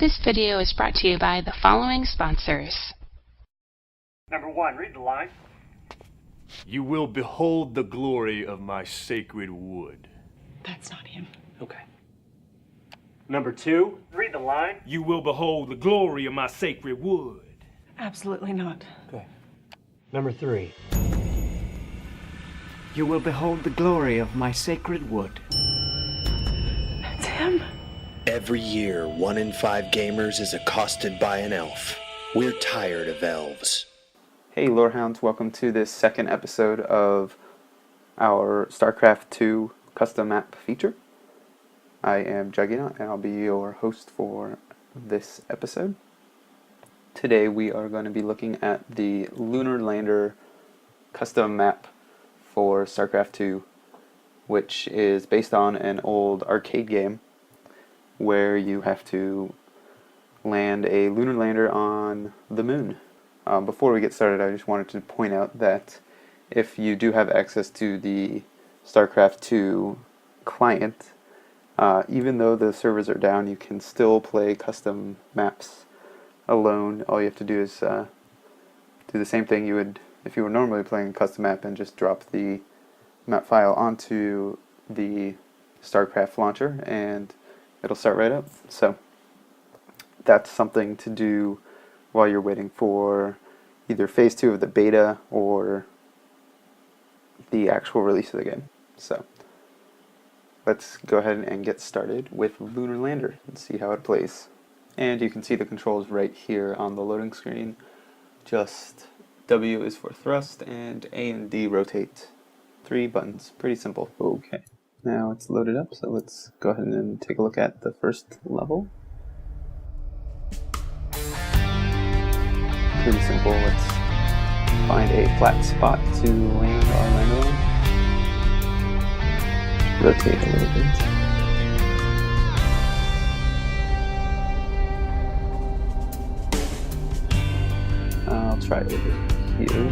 This video is brought to you by the following sponsors. Number 1, read the line. You will behold the glory of my sacred wood. That's not him. Okay. Number 2, read the line. You will behold the glory of my sacred wood. Absolutely not. Okay. Number 3. You will behold the glory of my sacred wood. That's him. Every year, 1 in 5 gamers is accosted by an elf. We're tired of elves. Hey Lore Hounds, welcome to this second episode of our StarCraft II custom map feature. I am Juggynaut and I'll be your host for this episode. Today we are going to be looking at the Lunar Lander custom map for StarCraft II, which is based on an old arcade game where you have to land a lunar lander on the moon. Before we get started, I just wanted to point out that if you do have access to the StarCraft II client, even though the servers are down, you can still play custom maps alone. All you have to do is do the same thing you would if you were normally playing a custom map and just drop the map file onto the StarCraft launcher and it'll start right up. So that's something to do while you're waiting for either phase 2 of the beta or the actual release of the game. So let's go ahead and get started with Lunar Lander and see how it plays. And you can see the controls right here on the loading screen. Just W is for thrust and A and D rotate. 3 buttons, pretty simple. Okay, now it's loaded up, so let's go ahead and take a look at the first level. Pretty simple. Let's find a flat spot to land our lander on. Rotate a little bit. I'll try it over here.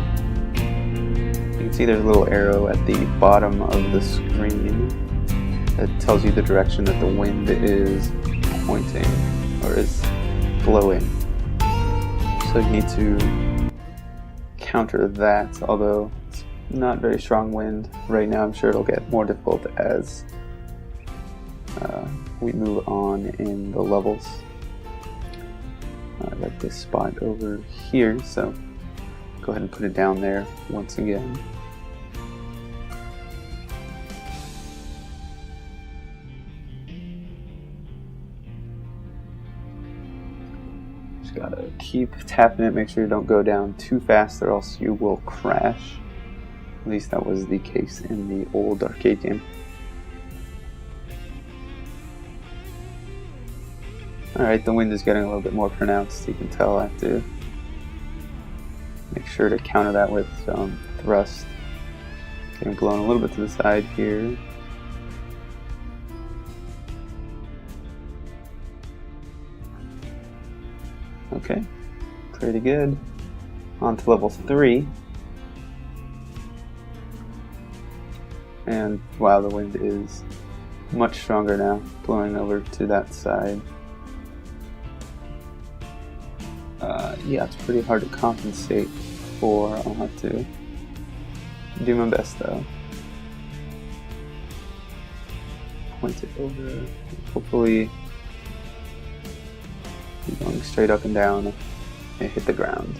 You can see there's a little arrow at the bottom of the screen that tells you the direction that the wind is pointing or is blowing. So you need to counter that, although it's not very strong wind right now. I'm sure it'll get more difficult as we move on in the levels. I like this spot over here, so go ahead and put it down there once again. Gotta keep tapping it, make sure you don't go down too fast or else you will crash. At least that was the case in the old arcade game. Alright, the wind is getting a little bit more pronounced. You can tell I have to make sure to counter that with thrust. Getting blown a little bit to the side here. Okay, pretty good. On to level 3. And wow, the wind is much stronger now, blowing over to that side. Yeah, it's pretty hard to compensate for. I'll have to do my best though. Point it over, hopefully going straight up and down and hit the ground.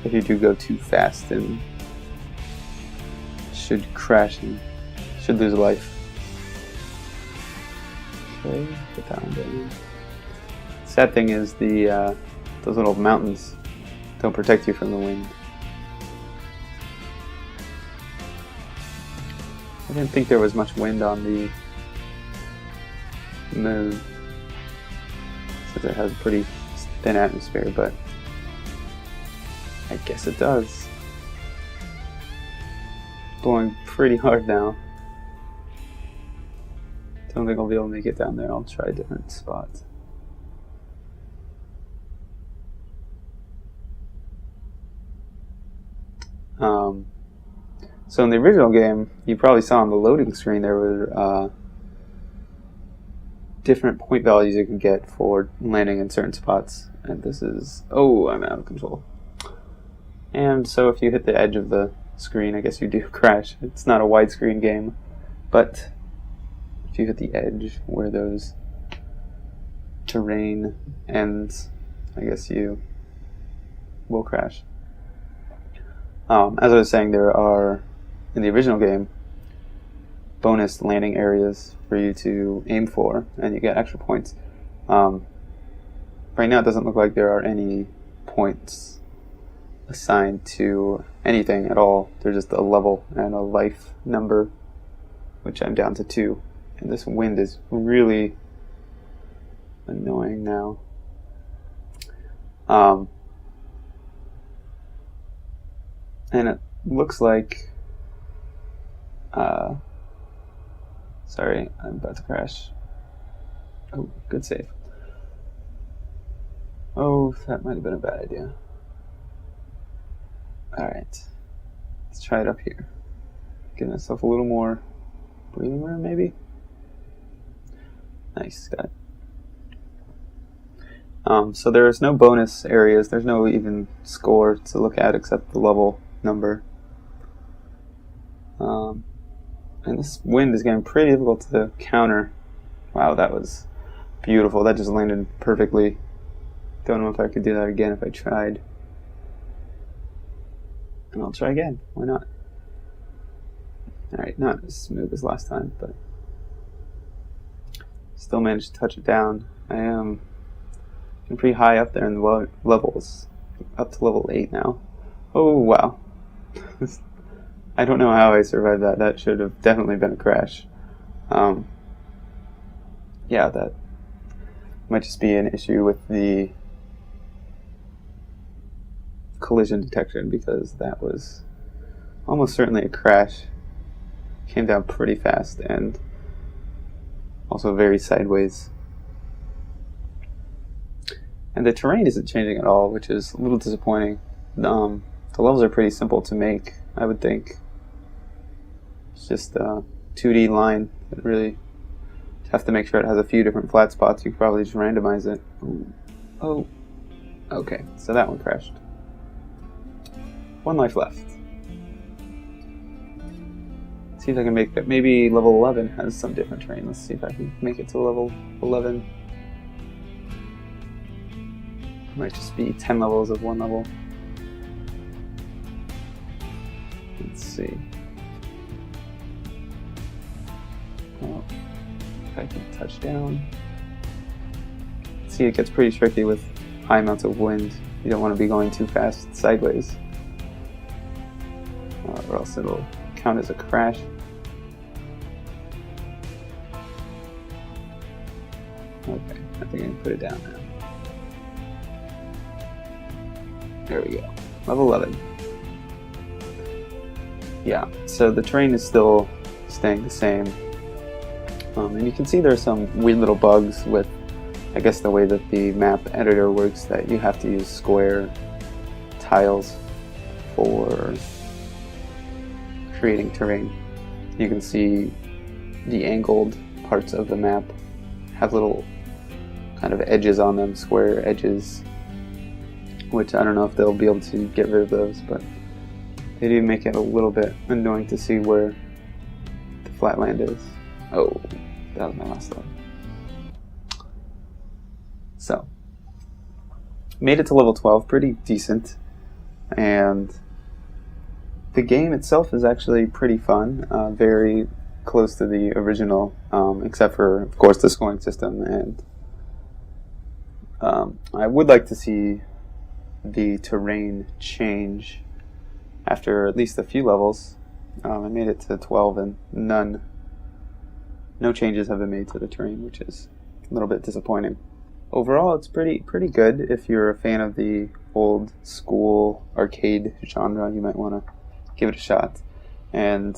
If you do go too fast, then should crash and should lose a life. Okay, put that one down. Sad thing is the those little mountains don't protect you from the wind. I didn't think there was much wind on the moon, since it has a pretty thin atmosphere, but I guess it does. Blowing pretty hard now. Don't think I'll be able to make it down there. I'll try a different spot. So in the original game, you probably saw on the loading screen there were different point values you can get for landing in certain spots. And this is... Oh, I'm out of control. And so if you hit the edge of the screen, I guess you do crash. It's not a widescreen game, but if you hit the edge where those terrain ends, I guess you will crash. As I was saying, there are, in the original game, bonus landing areas for you to aim for, and you get extra points. Right now it doesn't look like there are any points assigned to anything at all. There's just a level and a life number, which I'm down to 2. And this wind is really annoying now. And it looks like... sorry, I'm about to crash. Oh, good save. Oh, that might have been a bad idea. Alright, let's try it up here. Give myself a little more breathing room, maybe? Nice, got it. So there's no bonus areas, there's no even score to look at except the level number. And this wind is getting pretty difficult to counter. Wow, that was beautiful. That just landed perfectly. Don't know if I could do that again if I tried. And I'll try again. Why not? Alright, not as smooth as last time, but still managed to touch it down. I am pretty high up there in the levels. Up to level 8 now. Oh, wow. I don't know how I survived that. That should have definitely been a crash. Yeah, that might just be an issue with the collision detection, because that was almost certainly a crash. Came down pretty fast and also very sideways. And the terrain isn't changing at all, which is a little disappointing. The levels are pretty simple to make, I would think. It's just a 2D line that really have to make sure it has a few different flat spots. You could probably just randomize it. Ooh. Oh, okay, so that one crashed. 1 life left. See if I can make that. Maybe level 11 has some different terrain. Let's see if I can make it to level 11. It might just be 10 levels of 1 level. Let's see. Oh, if I can touch down. See, it gets pretty tricky with high amounts of wind. You don't want to be going too fast sideways, or else it'll count as a crash. Okay, I think I can put it down now. There we go. Level 11. Yeah, so the terrain is still staying the same. And you can see there's some weird little bugs with, I guess, the way that the map editor works, that you have to use square tiles for creating terrain. You can see the angled parts of the map have little kind of edges on them, square edges, which I don't know if they'll be able to get rid of those, but they do make it a little bit annoying to see where the flat land is. Oh, that was my last thought. So, made it to level 12, pretty decent, and the game itself is actually pretty fun, very close to the original, except for, of course, the scoring system, and I would like to see the terrain change after at least a few levels. I made it to 12 and no changes have been made to the terrain, which is a little bit disappointing. Overall, it's pretty good. If you're a fan of the old school arcade genre, you might want to give it a shot. And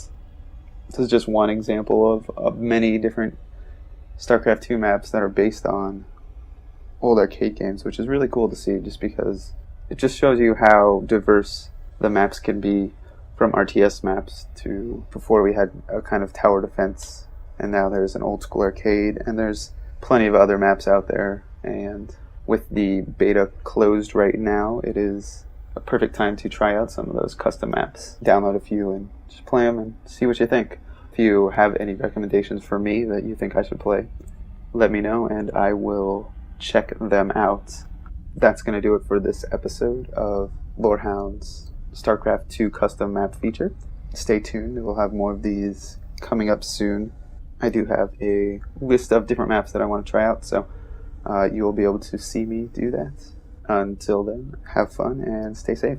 this is just one example of many different StarCraft II maps that are based on old arcade games, which is really cool to see, just because it just shows you how diverse the maps can be, from RTS maps to before we had a kind of tower defense, and now there's an old school arcade, and there's plenty of other maps out there, and with the beta closed right now, it is a perfect time to try out some of those custom maps. Download a few and just play them and see what you think. If you have any recommendations for me that you think I should play, let me know and I will check them out. That's going to do it for this episode of Lore Hound's StarCraft II custom map feature. Stay tuned, we'll have more of these coming up soon. I do have a list of different maps that I want to try out, so you will be able to see me do that. Until then, have fun and stay safe.